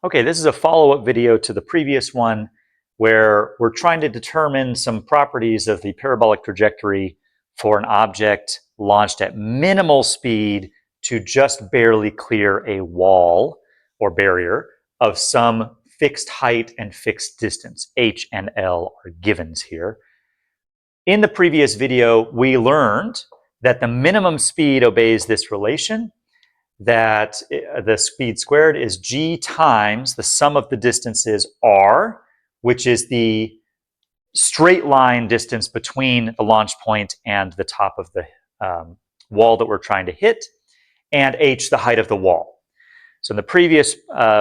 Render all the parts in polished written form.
Okay, this is a follow-up video to the previous one where we're trying to determine some properties of the parabolic trajectory for an object launched at minimal speed to just barely clear a wall or barrier of some fixed height and fixed distance. H and L are givens here. In the previous video, we learned that the minimum speed obeys this relation, that the speed squared is g times the sum of the distances r, which is the straight line distance between the launch point and the top of the wall that we're trying to hit, and h, the height of the wall. So in the previous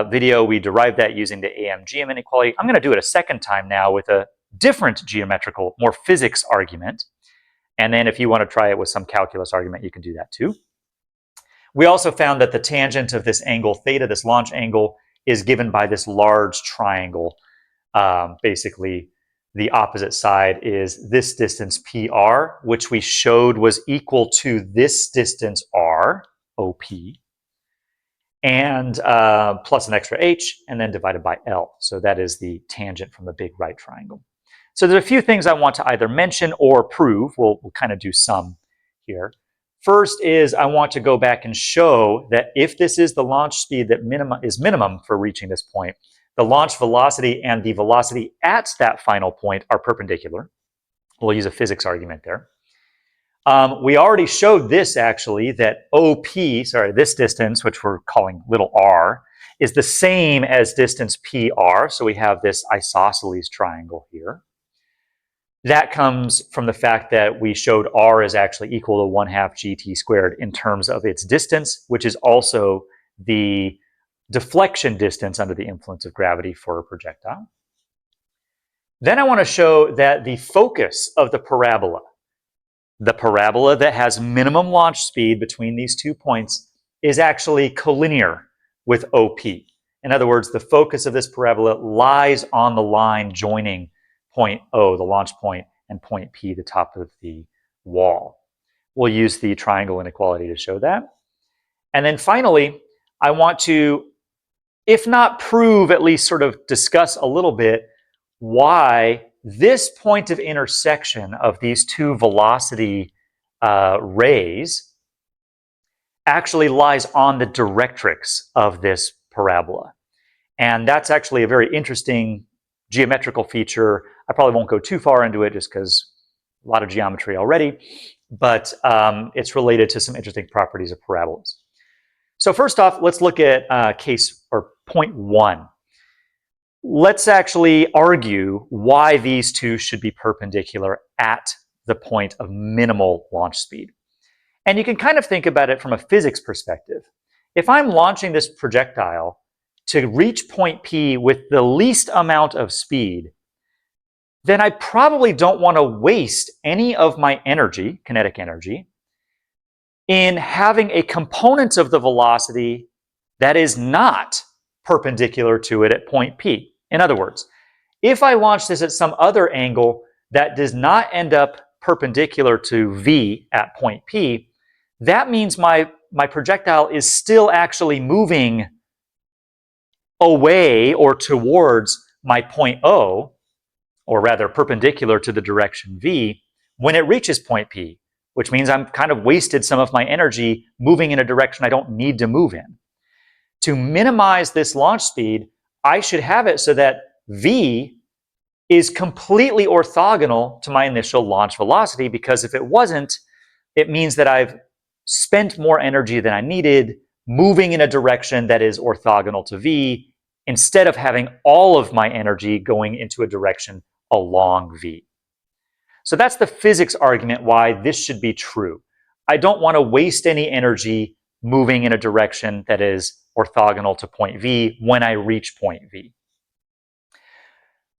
video, we derived that using the AM-GM inequality. I'm going to do it a second time now with a different geometrical, more physics argument. And then if you want to try it with some calculus argument, you can do that too. We also found that the tangent of this angle theta, this launch angle, is given by this large triangle. Basically, the opposite side is this distance PR, which we showed was equal to this distance R, OP, and plus an extra h, and then divided by L. So that is the tangent from the big right triangle. So there's a few things I want to either mention or prove. We'll kind of do some here. First is I want to go back and show that if this is the launch speed that is minimum for reaching this point, the launch velocity and the velocity at that final point are perpendicular. We'll use a physics argument there. We already showed this actually, that OP, this distance, which we're calling little r, is the same as distance PR. So we have this isosceles triangle here. That comes from the fact that we showed r is actually equal to 1/2 gt squared in terms of its distance, which is also the deflection distance under the influence of gravity for a projectile. Then I want to show that the focus of the parabola that has minimum launch speed between these 2 points, is actually collinear with OP. In other words, the focus of this parabola lies on the line joining point O, the launch point, and point P, the top of the wall. We'll use the triangle inequality to show that. And then finally, I want to, if not prove, at least sort of discuss a little bit why this point of intersection of these two velocity rays actually lies on the directrix of this parabola. And that's actually a very interesting geometrical feature. I probably won't go too far into it just because a lot of geometry already, but it's related to some interesting properties of parabolas. So first off, let's look at case or point 1. Let's actually argue why these two should be perpendicular at the point of minimal launch speed. And you can kind of think about it from a physics perspective. If I'm launching this projectile to reach point P with the least amount of speed, then I probably don't want to waste any of my energy, kinetic energy, in having a component of the velocity that is not perpendicular to it at point P. In other words, if I launch this at some other angle that does not end up perpendicular to V at point P, that means my projectile is still actually moving away or towards my point O, or rather perpendicular to the direction V, when it reaches point P, which means I'm kind of wasted some of my energy moving in a direction I don't need to move in. To minimize this launch speed, I should have it so that V is completely orthogonal to my initial launch velocity, because if it wasn't, it means that I've spent more energy than I needed moving in a direction that is orthogonal to V, instead of having all of my energy going into a direction along V. So that's the physics argument why this should be true. I don't want to waste any energy moving in a direction that is orthogonal to point V when I reach point V.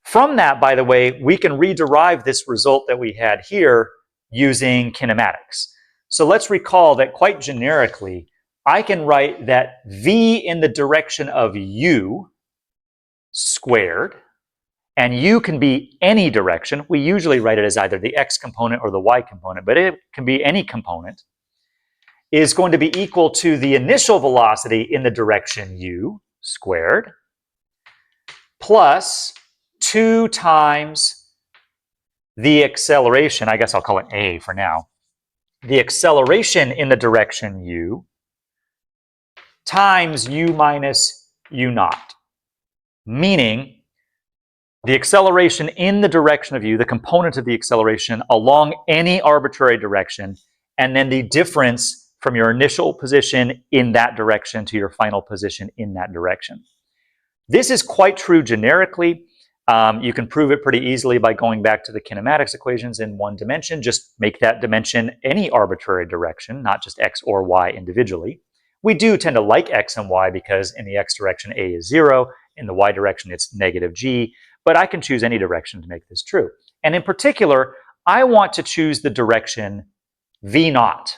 From that, by the way, we can rederive this result that we had here using kinematics. So let's recall that quite generically, I can write that V in the direction of U squared, and U can be any direction. We usually write it as either the X component or the Y component, but it can be any component, is going to be equal to the initial velocity in the direction U squared plus 2 times the acceleration, I guess I'll call it A for now, the acceleration in the direction u times u minus u naught, meaning the acceleration in the direction of u, the component of the acceleration along any arbitrary direction, and then the difference from your initial position in that direction to your final position in that direction. This is quite true generically. You can prove it pretty easily by going back to the kinematics equations in one dimension. Just make that dimension any arbitrary direction, not just x or y individually. We do tend to like x and y because in the x direction a is 0, in the y direction it's negative g, but I can choose any direction to make this true. And in particular, I want to choose the direction v naught.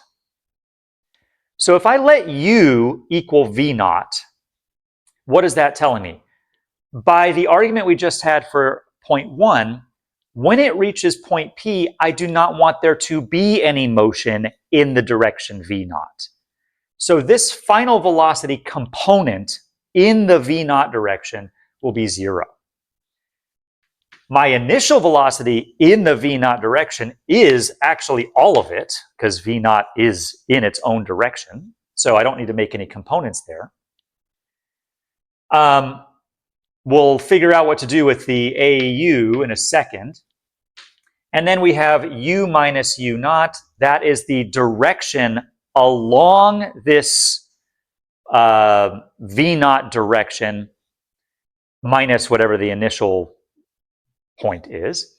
So if I let u equal v naught, what is that telling me? By the argument we just had for point 1, when it reaches point P, I do not want there to be any motion in the direction v naught. So this final velocity component in the v naught direction will be 0. My initial velocity in the v naught direction is actually all of it, because v naught is in its own direction, so I don't need to make any components there. We'll figure out what to do with the AU in a second. And then we have u minus u naught. That is the direction along this v naught direction minus whatever the initial point is.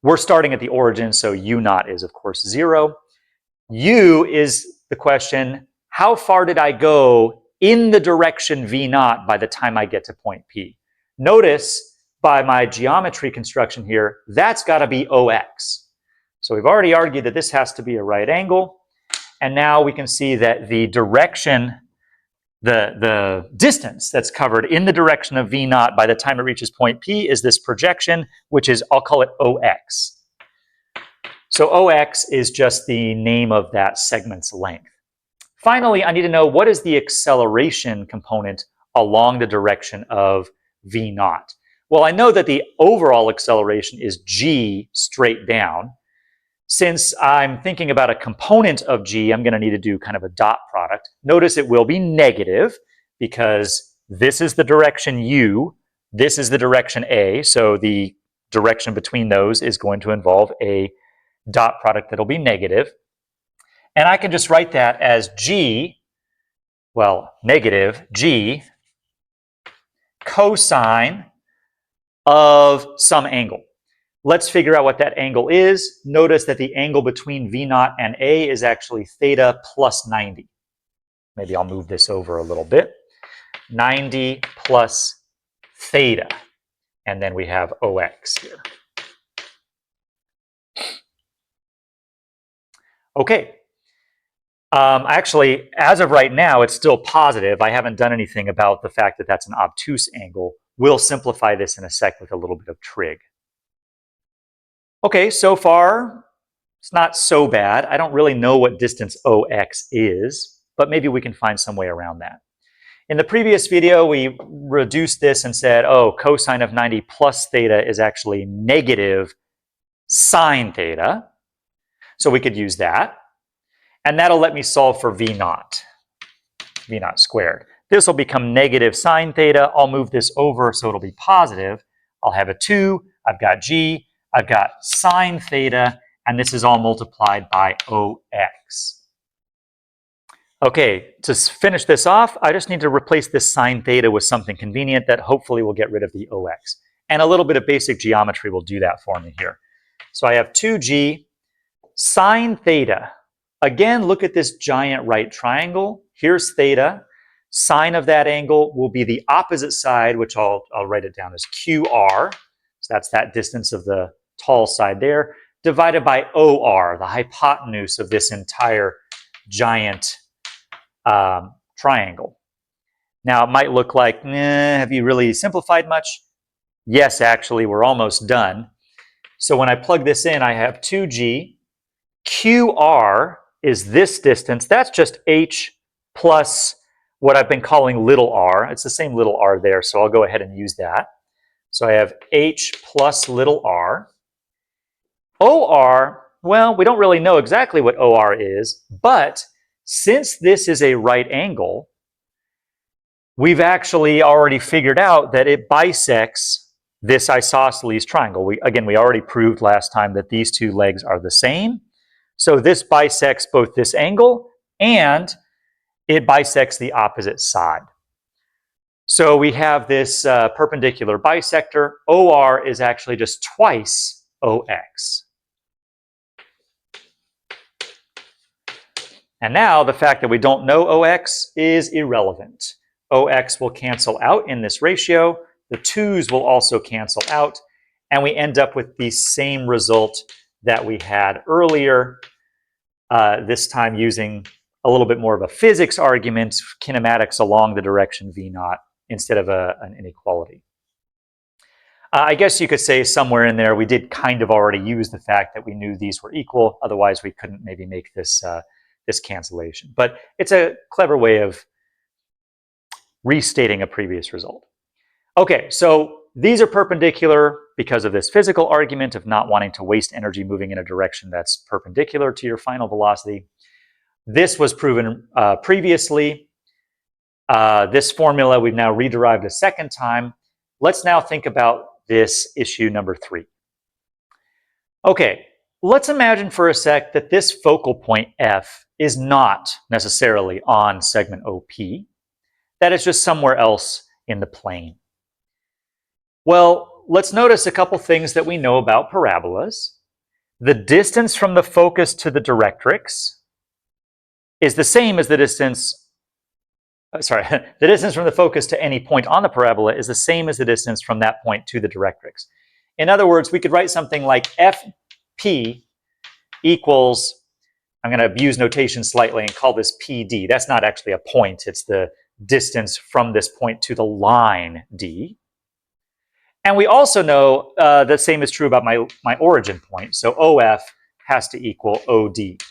We're starting at the origin, so u naught is, of course, 0. U is the question, how far did I go in the direction v naught by the time I get to point P? Notice by my geometry construction here, that's got to be OX. So we've already argued that this has to be a right angle. And now we can see that the direction, the distance that's covered in the direction of v naught by the time it reaches point P is this projection, which is, I'll call it OX. So OX is just the name of that segment's length. Finally, I need to know what is the acceleration component along the direction of v naught. Well, I know that the overall acceleration is g straight down. Since I'm thinking about a component of g, I'm going to need to do kind of a dot product. Notice it will be negative because this is the direction u, this is the direction a, so the direction between those is going to involve a dot product that'll be negative. And I can just write that as g, well, negative g cosine of some angle. Let's figure out what that angle is. Notice that the angle between v naught and a is actually theta plus 90. Maybe I'll move this over a little bit. 90 plus theta. And then we have OX here. Okay. Actually, as of right now, it's still positive. I haven't done anything about the fact that that's an obtuse angle. We'll simplify this in a sec with a little bit of trig. Okay, so far, it's not so bad. I don't really know what distance OX is, but maybe we can find some way around that. In the previous video, we reduced this and said, oh, cosine of 90 plus theta is actually negative sine theta. So we could use that. And that'll let me solve for v naught squared. This will become negative sine theta. I'll move this over so it'll be positive. I'll have a 2. I've got g. I've got sine theta. And this is all multiplied by OX. Okay, to finish this off, I just need to replace this sine theta with something convenient that hopefully will get rid of the OX. And a little bit of basic geometry will do that for me here. So I have 2g sine theta. Again, look at this giant right triangle. Here's theta. Sine of that angle will be the opposite side, which I'll write it down as QR. So that's that distance of the tall side there, divided by OR, the hypotenuse of this entire giant triangle. Now, it might look like, have you really simplified much? Yes, actually, we're almost done. So when I plug this in, I have 2g. QR is this distance. That's just h plus what I've been calling little r. It's the same little r there, so I'll go ahead and use that. So I have h plus little r. OR, well, we don't really know exactly what OR is, but since this is a right angle, we've actually already figured out that it bisects this isosceles triangle. We already proved last time that these two legs are the same. So this bisects both this angle and it bisects the opposite side. So we have this perpendicular bisector. OR is actually just twice OX. And now the fact that we don't know OX is irrelevant. OX will cancel out in this ratio. The 2's will also cancel out. And we end up with the same result that we had earlier, this time using a little bit more of a physics argument, kinematics along the direction v naught, instead of an inequality. I guess you could say somewhere in there we did kind of already use the fact that we knew these were equal. Otherwise, we couldn't maybe make this this cancellation. But it's a clever way of restating a previous result. Okay, so these are perpendicular because of this physical argument of not wanting to waste energy moving in a direction that's perpendicular to your final velocity. This was proven previously. This formula we've now rederived a second time. Let's now think about this issue number 3. Okay, let's imagine for a sec that this focal point F is not necessarily on segment OP, that it's just somewhere else in the plane. Well, let's notice a couple things that we know about parabolas. The distance from the focus to the directrix is the same as the distance, the distance from the focus to any point on the parabola is the same as the distance from that point to the directrix. In other words, we could write something like FP equals, I'm going to abuse notation slightly and call this PD. That's not actually a point. It's the distance from this point to the line D. And we also know the same is true about my origin point. So OF has to equal OD.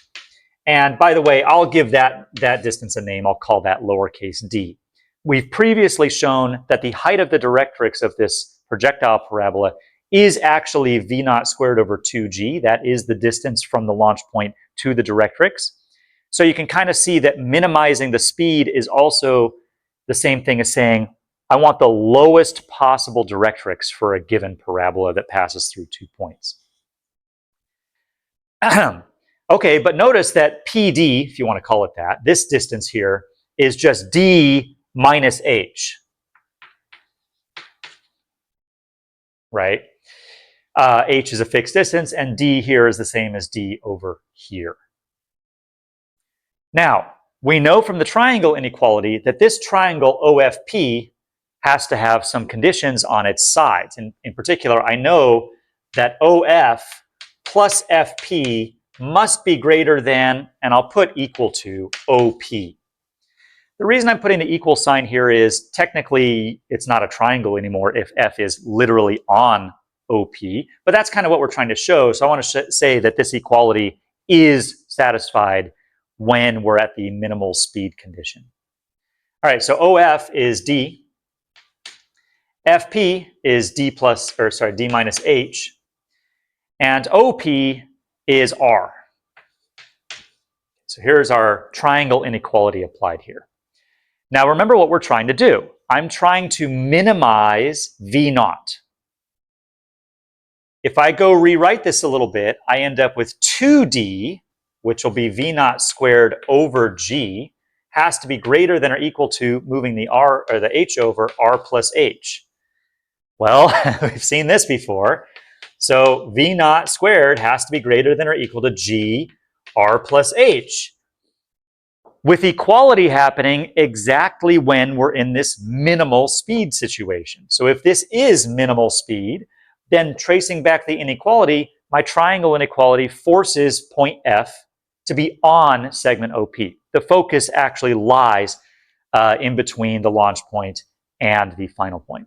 And by the way, I'll give that distance a name. I'll call that lowercase d. We've previously shown that the height of the directrix of this projectile parabola is actually v naught squared over 2g. That is the distance from the launch point to the directrix. So you can kind of see that minimizing the speed is also the same thing as saying, I want the lowest possible directrix for a given parabola that passes through 2 points. Okay, but notice that PD, if you want to call it that, this distance here is just d minus h, right? H is a fixed distance, and d here is the same as d over here. Now, we know from the triangle inequality that this triangle OFP has to have some conditions on its sides. And in particular, I know that OF plus FP must be greater than, and I'll put equal to, OP. The reason I'm putting the equal sign here is technically it's not a triangle anymore if F is literally on OP, but that's kind of what we're trying to show. So I want to say that this equality is satisfied when we're at the minimal speed condition. All right, so OF is D. FP is D minus H. And OP is R. So here's our triangle inequality applied here. Now remember what we're trying to do. I'm trying to minimize V naught. If I go rewrite this a little bit, I end up with 2D, which will be V naught squared over G, has to be greater than or equal to, moving the R or the H over, R plus H. Well, we've seen this before. So V naught squared has to be greater than or equal to G R plus H. With equality happening exactly when we're in this minimal speed situation. So if this is minimal speed, then tracing back the inequality, my triangle inequality forces point F to be on segment OP. The focus actually lies in between the launch point and the final point.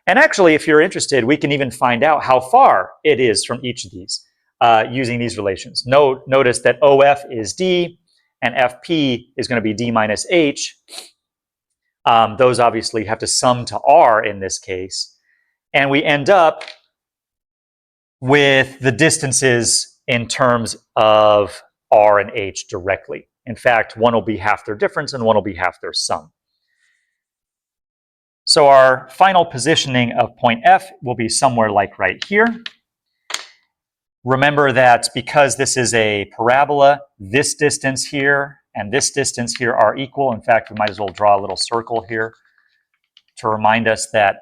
And actually, if you're interested, we can even find out how far it is from each of these using these relations. Notice that OF is D and FP is going to be D minus H. Those obviously have to sum to R in this case. and we end up with the distances in terms of r and h directly. In fact, one will be half their difference and one will be half their sum. So our final positioning of point F will be somewhere like right here. Remember that because this is a parabola, this distance here and this distance here are equal. In fact, we might as well draw a little circle here to remind us that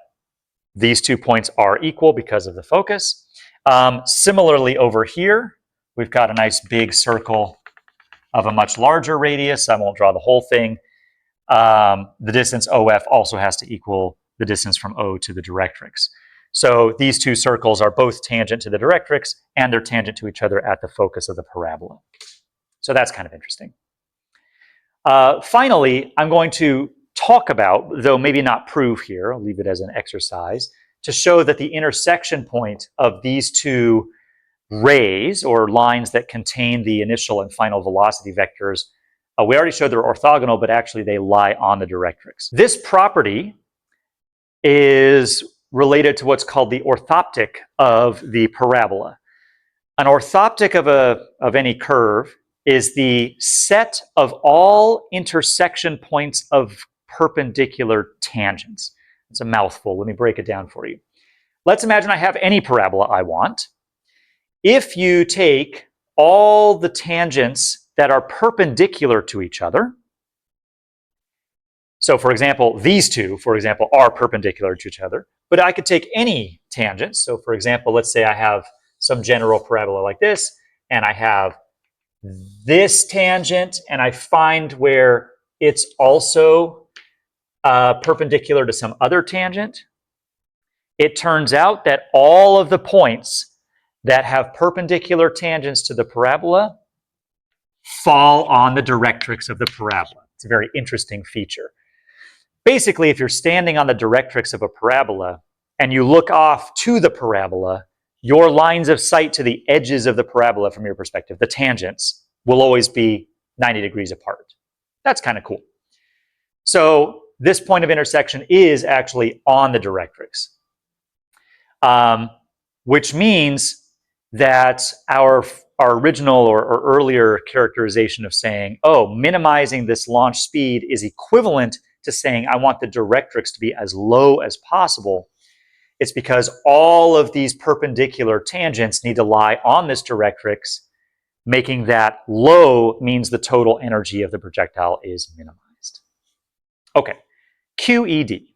these 2 points are equal because of the focus. Similarly, over here, we've got a nice big circle of a much larger radius. I won't draw the whole thing. The distance OF also has to equal the distance from O to the directrix. So these two circles are both tangent to the directrix, and they're tangent to each other at the focus of the parabola. So that's kind of interesting. Finally, I'm going to talk about, though maybe not prove here, I'll leave it as an exercise, to show that the intersection point of these two rays, or lines that contain the initial and final velocity vectors, we already showed they're orthogonal, but actually they lie on the directrix. This property is related to what's called the orthoptic of the parabola. An orthoptic of any curve is the set of all intersection points of perpendicular tangents. It's a mouthful. Let me break it down for you. Let's imagine I have any parabola I want. If you take all the tangents that are perpendicular to each other, so for example, these two, for example, are perpendicular to each other, but I could take any tangent. So for example, let's say I have some general parabola like this, and I have this tangent, and I find where it's also perpendicular to some other tangent. It turns out that all of the points that have perpendicular tangents to the parabola fall on the directrix of the parabola. It's a very interesting feature. Basically, if you're standing on the directrix of a parabola and you look off to the parabola, your lines of sight to the edges of the parabola from your perspective, the tangents, will always be 90 degrees apart. That's kind of cool. So this point of intersection is actually on the directrix, which means that our original or earlier characterization of saying, oh, minimizing this launch speed is equivalent to saying I want the directrix to be as low as possible. It's because all of these perpendicular tangents need to lie on this directrix, making that low means the total energy of the projectile is minimized. Okay, QED.